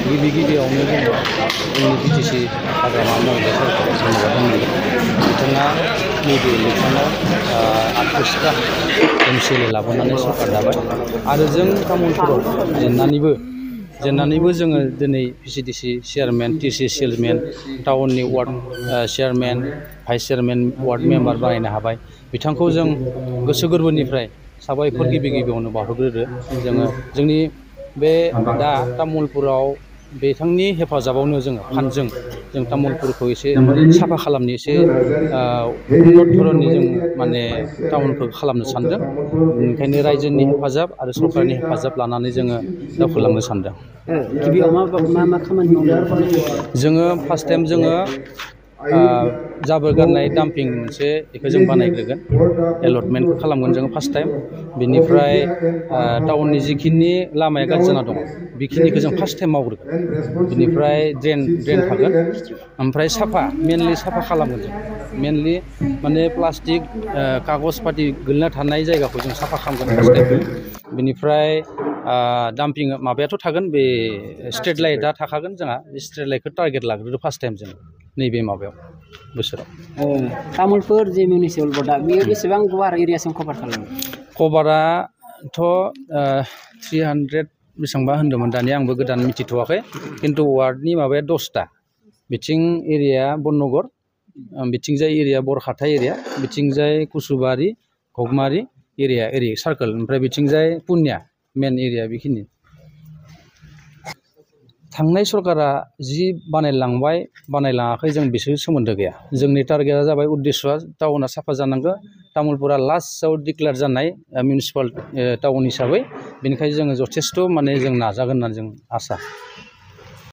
गिबि गिबियावनो जोंनि बिटिसि हाग्रामा महिला धन्यबाद होनांगोन बिथाङा नैबे इलेक्सनाव 38टा एमसिएलए लाबोनानै सरकार दाबाय आरो जों तामुलपुराव जेन्नानैबो जोङो दिनै पिसिडिसि चेयारमेन टिसि चेयारमेन टाउननि ward chairman vice chairman ward member बानायनो हाबाय बिथांखौ जों गोसो गोरबोनिफ्राय साबायखर गिबि गिबियावनो बावहरग्रोदो जोङो जोंनि बे दा तामुलपुराव बिथांनि हेफाजाबावनो जोङो फान्डजों जों तामुलपुरखौ एसे साफा खालामनो एसे उन्नत धरननि जों माने टाउनखौ खालामनो सानदों ओंखायनो रायजोनि हेफाजाब आरो सरकारनि हेफाजाब लानानै जोङो दावखोलांनो सानदों। गिबियाव मा खामानि मावनो जोङो फार्स्ट टाइम जोङो जाबोर गारनाय डाम्पिं मोनसे बेखौ जों बानायग्रोगोन एलटमेन्टखौ खालामगोन जोङो फार्स्ट टाइम बिनिफ्राय टाउननि जिखिनि लामाया गाज्रि जाना दङ बेखिनिखौ जों फार्स्ट टाइम मावग्रोगोन बिनिफ्राय ड्रेन थागोन ओमफ्राय मेनलि साफा खालामगोन जों मेनलि माने प्लास्टिक कागज पाति गोलैना थानाय जायगाखौ जों साफा खालामगोन फार्स्ट टाइम बिनिफ्राय डाम्पिं माबायाथ' थागोन बे स्ट्रिट लाइटआ थाखागोन जोंहा बे स्ट्रिट लाइटखौ टारगेट लाग्रोदो फार्स्ट टाइम जों नैबे माबायाव बोसोराव तामुलपुर जे मिउनिसिपाल बर्डआ बेयो बेसेबां गुवार एरियासिम कभार खालामो कभाराथ' 300 बेसेबांबा होन्दोंमोन दानि आंबो गोदान मिथिथ'वाखै खिन्थु वार्डनि माबाया 10टा बिथिं एरिया बननगर बिथिंजाय एरिया बरखाथा एरिया बिथिंजाय कुसुबारि घगमारि एरिया एरि सार्कोल ओमफ्राय बिथिंजाय पुनिया मेन एरिया बेखिनि थांनाय सरकारा जि बानायलाङाखै जों बिसोर सोमोन्दो गैया जोंनि टारगेटआ जाबाय उद्देश्यआ टाउना साफा जानांगौ तामुलपुरा लास्टआव डिक्लेयार जानाय मिउनिसिपाल टाउन हिसाबै बेनिखायनो जोङो जथेस्थ' माने जों नाजागोन होननानै जों आसा